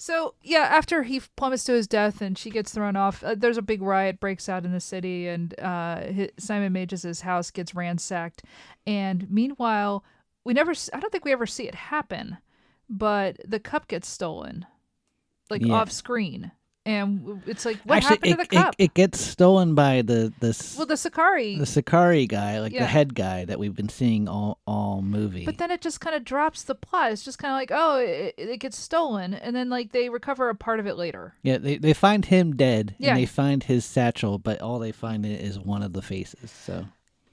So, yeah, after he plummets to his death and she gets thrown off, there's a big riot breaks out in the city, and Simon Magus' house gets ransacked. And meanwhile, I don't think we ever see it happen, but the cup gets stolen, like Yeah. off screen. And it's like, what Actually, happened to the cup? it gets stolen by the Sakari. Sakari guy, like the Yeah. head guy that we've been seeing all movie. But then it just kind of drops the plot. It's just kind of like, oh, it gets stolen, and then like they recover a part of it later. Yeah, they find him dead, Yeah. and they find his satchel, but all they find is one of the faces. So.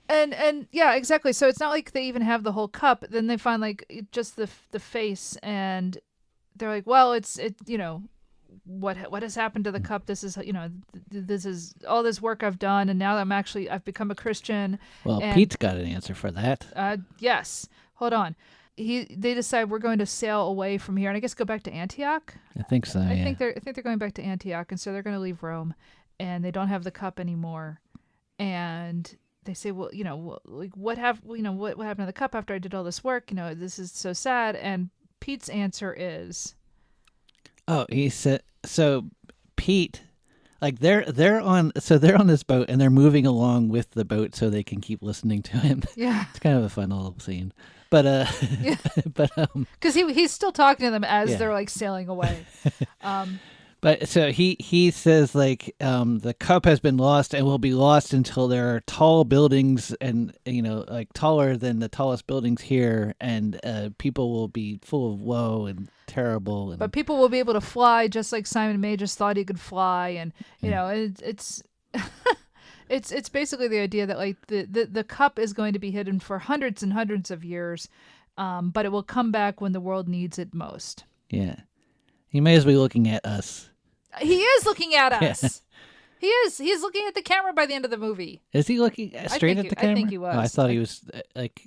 And yeah, exactly. So it's not like they even have the whole cup. Then they find like just the face, and they're like, well, it what has happened to the cup? This is this is all this work I've done, and now I've become a Christian. Well, and, Pete's got an answer for that. Yes. Hold on. They decide we're going to sail away from here, and I guess go back to Antioch. I think so. I think they're going back to Antioch, and so they're going to leave Rome, and they don't have the cup anymore, and they say, well, like what happened to the cup after I did all this work? This is so sad. And Pete's answer is, oh, he said so. Pete, like they're on this boat and they're moving along with the boat so they can keep listening to him. Yeah, it's kind of a fun little scene. But yeah. but because he's still talking to them as they're like sailing away. But so he says like the cup has been lost and will be lost until there are tall buildings and like taller than the tallest buildings here, and people will be full of woe and terrible. But people will be able to fly just like Simon Magus thought he could fly, and it's it's basically the idea that like the cup is going to be hidden for hundreds and hundreds of years, but it will come back when the world needs it most. Yeah, he may as well be looking at us. He is looking at us. Yeah. He is. He's looking at the camera by the end of the movie. Is he looking straight at the camera? I think he was. Oh, I thought he was like,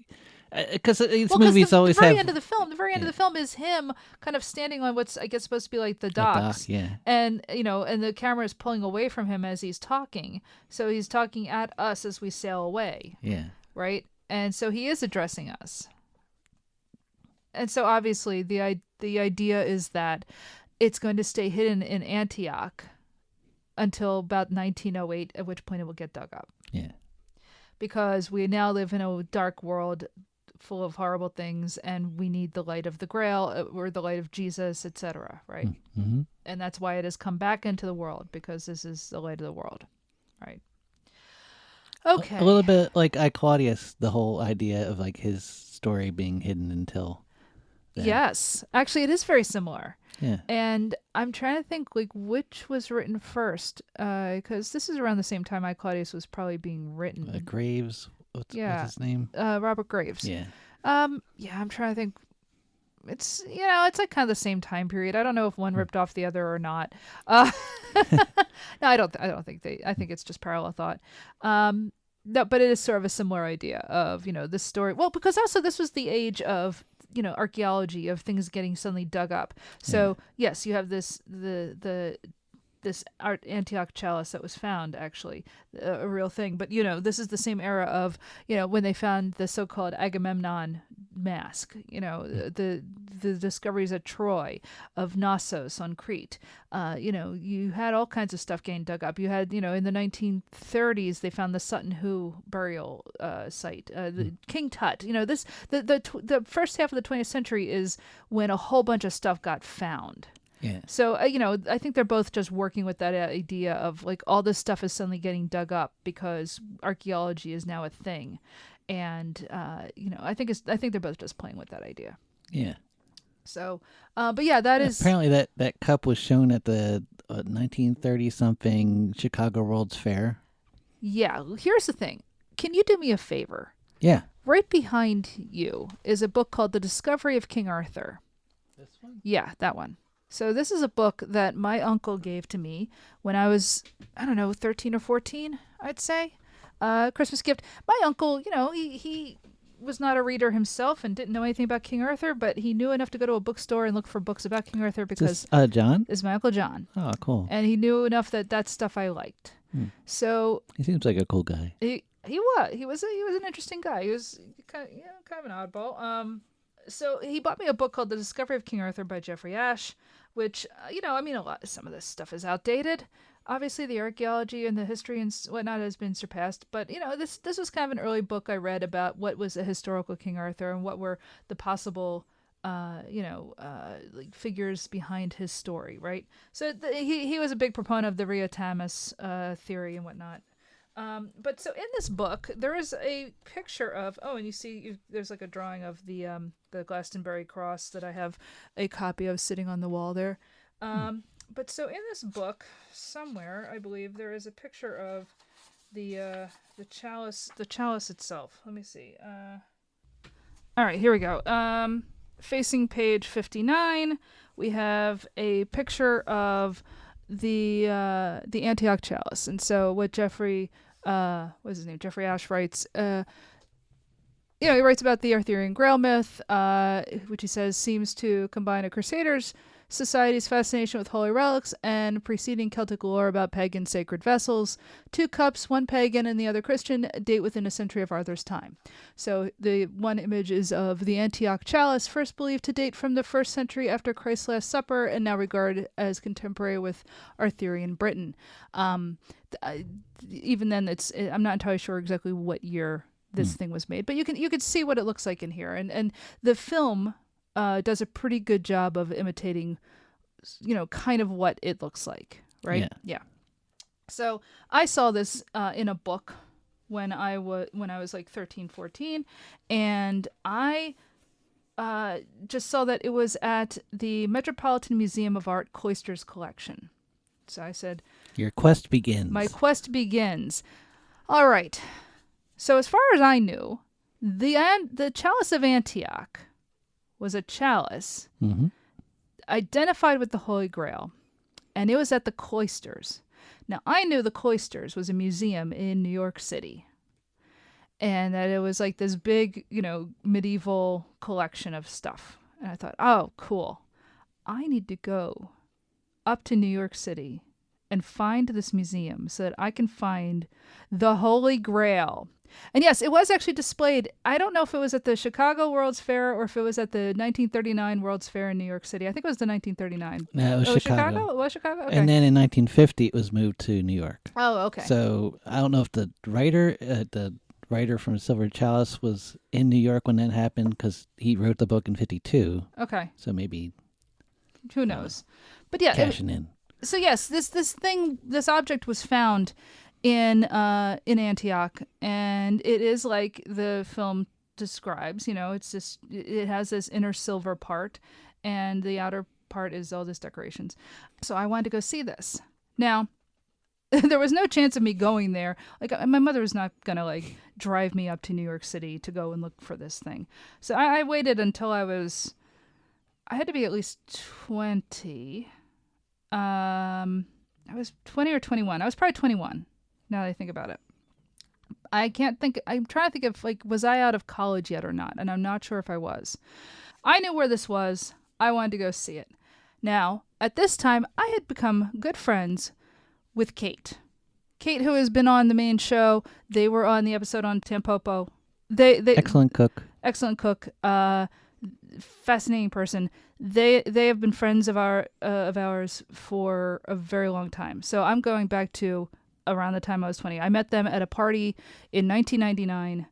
because these well, movies always the very have. End of the film, the very end of the film is him kind of standing on what's I guess supposed to be like the docks. Yeah. And and the camera is pulling away from him as he's talking. So he's talking at us as we sail away. Yeah. Right. And so he is addressing us. And so obviously the idea is that it's going to stay hidden in Antioch until about 1908, at which point it will get dug up. Yeah. Because we now live in a dark world full of horrible things, and we need the light of the Grail or the light of Jesus, etc. Right? Mm-hmm. And that's why it has come back into the world, because this is the light of the world. Right? Okay. A little bit like I Claudius, the whole idea of like his story being hidden until then. Yes. Actually, it is very similar. Yeah. And I'm trying to think like which was written first, because this is around the same time I Claudius was probably being written. Graves. What's his name? Robert Graves. Yeah. Yeah, I'm trying to think. It's it's like kind of the same time period. I don't know if one ripped off the other or not. No, I don't think they. I think it's just parallel thought. No, but it is sort of a similar idea of this story. Well, because also this was the age of archaeology, of things getting suddenly dug up. So yes, you have this this Antioch chalice that was found, actually a real thing. But this is the same era of when they found the so-called Agamemnon mask. The discoveries at Troy, of Knossos on Crete. You had all kinds of stuff getting dug up. You had in the 1930s they found the Sutton Hoo burial site, the King Tut. The first half of the 20th century is when a whole bunch of stuff got found. Yeah. So, I think they're both just working with that idea of like all this stuff is suddenly getting dug up because archaeology is now a thing. And, I think they're both just playing with that idea. Yeah. So, but yeah, that is. Apparently that cup was shown at the 1930 something Chicago World's Fair. Yeah. Here's the thing. Can you do me a favor? Yeah. Right behind you is a book called The Discovery of King Arthur. This one? Yeah, that one. So this is a book that my uncle gave to me when I was, 13 or 14, I'd say. Christmas gift. My uncle, he was not a reader himself and didn't know anything about King Arthur, but he knew enough to go to a bookstore and look for books about King Arthur because... John? Is my Uncle John. Oh, cool. And he knew enough that stuff I liked. So... He seems like a cool guy. He was an interesting guy. He was kind of an oddball. So he bought me a book called The Discovery of King Arthur by Jeffrey Ashe, which, I mean, some of this stuff is outdated. Obviously, the archaeology and the history and whatnot has been surpassed. But, this was kind of an early book I read about what was a historical King Arthur and what were the possible, like figures behind his story, right? So he was a big proponent of the Rheotamus theory and whatnot. But so in this book, there is a picture of, and you see there's like a drawing of the Glastonbury cross that I have a copy of sitting on the wall there. But so in this book, somewhere, I believe, there is a picture of the chalice itself. Let me see. All right, here we go. Facing page 59, we have a picture of the Antioch chalice. And so what Jeffrey, what's his name? Jeffrey Ashe writes, he writes about the Arthurian Grail myth, which he says seems to combine a Crusaders' society's fascination with holy relics and preceding Celtic lore about pagan sacred vessels. Two cups, one pagan and the other Christian, date within a century of Arthur's time. So the one image is of the Antioch chalice, first believed to date from the 1st century after Christ's Last Supper and now regarded as contemporary with Arthurian Britain. Even then, I'm not entirely sure exactly what year this thing was made, but you can see what it looks like in here, and the film does a pretty good job of imitating, kind of what it looks like, right? Yeah. So I saw this in a book when I was like 13, 14, and I just saw that it was at the Metropolitan Museum of Art Cloisters collection. So I said, "Your quest begins." My quest begins. All right. So as far as I knew, the Chalice of Antioch was a chalice identified with the Holy Grail, and it was at the Cloisters. Now, I knew the Cloisters was a museum in New York City, and that it was like this big, medieval collection of stuff. And I thought, oh, cool. I need to go up to New York City and find this museum so that I can find the Holy Grail. And yes, it was actually displayed. I don't know if it was at the Chicago World's Fair or if it was at the 1939 World's Fair in New York City. I think it was the 1939. No, it was Chicago. It was Chicago? Okay. And then in 1950, it was moved to New York. Oh, okay. So I don't know if the writer from Silver Chalice was in New York when that happened, because he wrote the book in 52. Okay. So maybe. Who knows? But yeah. Cashing in. So yes, this object was found in Antioch, and it is like the film describes. It's just, it has this inner silver part, and the outer part is all this decorations. So I wanted to go see this. Now, there was no chance of me going there. Like, my mother was not gonna drive me up to New York City to go and look for this thing. So I waited until I had to be at least 20. I was 20 or 21. I was probably 21. Now that I think about it, I'm trying to think if was I out of college yet or not, and I'm not sure if I was. I knew where this was. I wanted to go see it. Now, at this time, I had become good friends with Kate. Kate, who has been on the main show. They were on the episode on Tampopo. They excellent cook. Excellent cook. Fascinating person. They have been friends of ours for a very long time. So I'm going back to around the time I was 20. I met them at a party in 1999,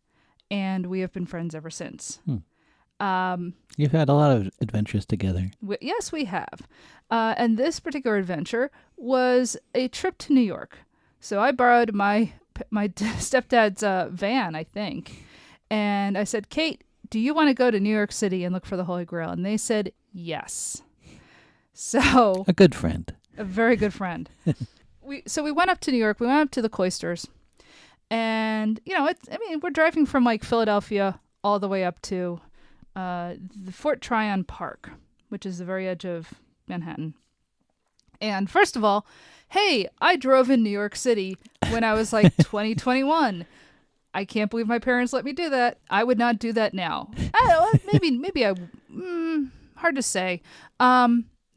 and we have been friends ever since. You've had a lot of adventures together. Yes, we have. And this particular adventure was a trip to New York. So I borrowed my stepdad's van, I think, and I said, Kate, do you want to go to New York City and look for the Holy Grail? And they said yes. So a good friend. A very good friend. So we went up to New York. We went up to the Cloisters. And, we're driving from Philadelphia all the way up to the Fort Tryon Park, which is the very edge of Manhattan. And first of all, hey, I drove in New York City when I was 20, 21. I can't believe my parents let me do that. I would not do that now. I don't know, maybe hard to say.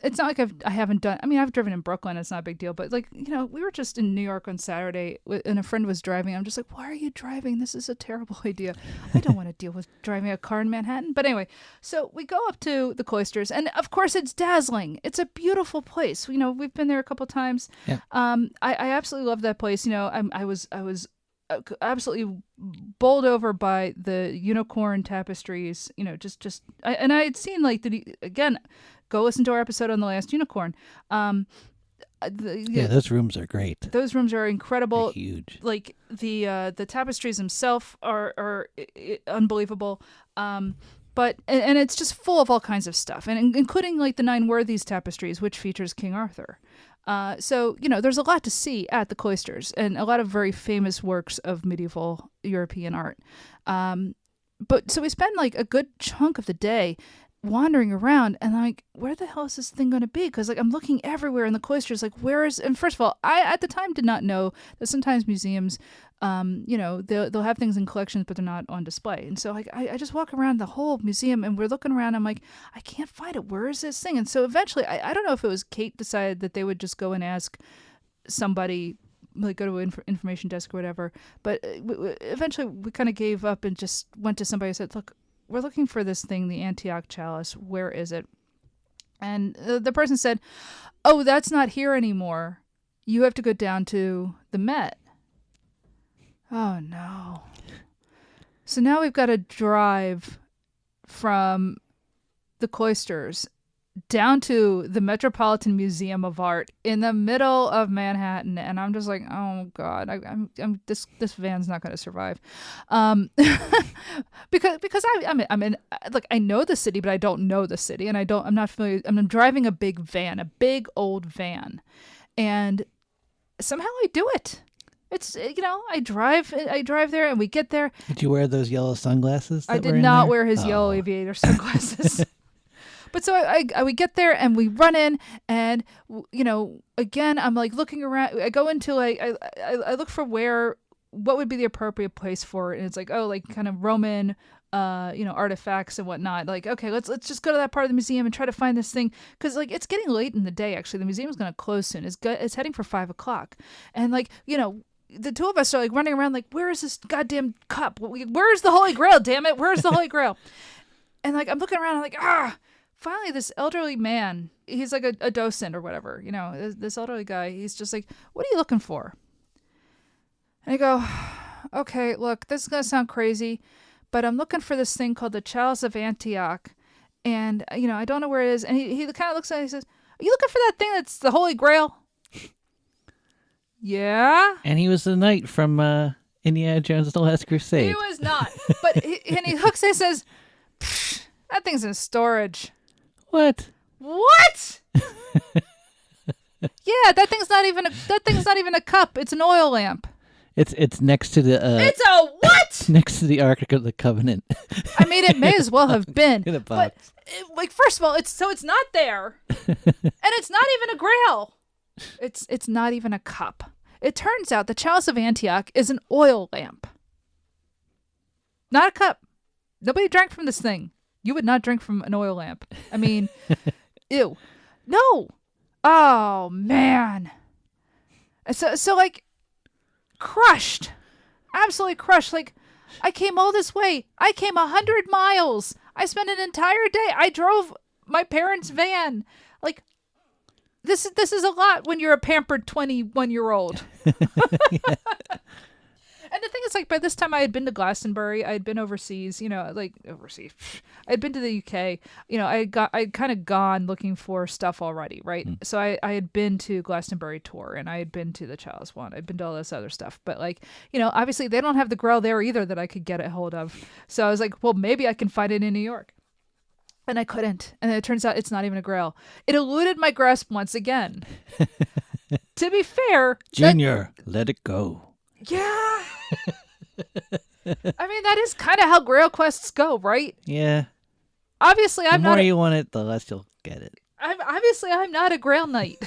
it's not like I haven't done. I mean, I've driven in Brooklyn. It's not a big deal. But like, we were just in New York on Saturday, and a friend was driving. I'm just like, why are you driving? This is a terrible idea. I don't want to deal with driving a car in Manhattan. But anyway, so we go up to the cloisters, and of course, it's dazzling. It's a beautiful place. We've been there a couple times. Yeah. I absolutely love that place. I was absolutely bowled over by the unicorn tapestries. And I had seen again. Go listen to our episode on the last unicorn. Those rooms are great. Those rooms are incredible. They're huge. Like the tapestries themselves are unbelievable. But it's just full of all kinds of stuff, and including like the Nine Worthies tapestries, which features King Arthur. So there's a lot to see at the cloisters, and a lot of very famous works of medieval European art. But so we spend like a good chunk of the day wandering around, and like, where the hell is this thing going to be? Because like I'm looking everywhere in the cloisters, like and first of all, I at the time did not know that sometimes museums they'll have things in collections but they're not on display. And so like I just walk around the whole museum, and we're looking around, I'm like, I can't find it. Where is this thing? And so eventually I don't know if it was Kate decided that they would just go and ask somebody, like go to an information desk or whatever, but eventually we kind of gave up and just went to somebody and said, look, we're looking for this thing, the Antioch Chalice. Where is it? And the person said, oh, that's not here anymore. You have to go down to the Met. Oh, no. So now we've got to drive from the cloisters down to the Metropolitan Museum of Art in the middle of Manhattan, and I'm just like, oh God, I'm this van's not going to survive, because I'm in like, I know the city, but I don't know the city, and I'm not familiar. I'm driving a big old van, and somehow I do it. It's I drive there, and we get there. Did you wear those yellow sunglasses? I did not wear his yellow aviator sunglasses. But so we get there, and we run in, and again I'm like looking around. I go into like I look for what would be the appropriate place for it, and it's like, oh, like kind of Roman artifacts and whatnot. Like, okay, let's just go to that part of the museum and try to find this thing, because like it's getting late in the day. Actually, the museum is going to close soon. It's heading for 5:00, and like the two of us are like running around like, where is this goddamn cup? Where's the Holy Grail? Damn it, where's the Holy Grail? And like I'm looking around, I'm like, finally, this elderly man, he's like a docent or whatever, this elderly guy, he's just like, what are you looking for? And I go, okay, look, this is going to sound crazy, but I'm looking for this thing called the Chalice of Antioch, and, I don't know where it is. And he kind of looks at it and he says, are you looking for that thing that's the Holy Grail? Yeah. And he was the knight from Indiana Jones and the Last Crusade. He was not. But and he looks and says, that thing's in storage. What? Yeah, that thing's not even a cup. It's an oil lamp. It's next to the. It's a what? Next to the Ark of the Covenant. I mean, it may as well have been. In a box. But first of all, it's not there, and it's not even a grail. It's not even a cup. It turns out the Chalice of Antioch is an oil lamp, not a cup. Nobody drank from this thing. You would not drink from an oil lamp. I mean, ew. No. Oh, man. So like, crushed. Absolutely crushed. Like, I came all this way. I came 100 miles. I spent an entire day. I drove my parents' van. Like, this is a lot when you're a pampered 21-year-old. And the thing is, like, by this time I had been to Glastonbury. I had been overseas, overseas. I had been to the UK. I'd kind of gone looking for stuff already, right? So I had been to Glastonbury tour, and I had been to the Chalice one. I'd been to all this other stuff. But, like, obviously they don't have the Grail there either that I could get a hold of. So I was like, well, maybe I can find it in New York. And I couldn't. And it turns out it's not even a Grail. It eluded my grasp once again. To be fair... Junior, let it go. Yeah. I mean, that is kind of how Grail quests go, right? Yeah. Obviously, I'm not. The more you want it, the less you'll get it. I'm not a Grail knight.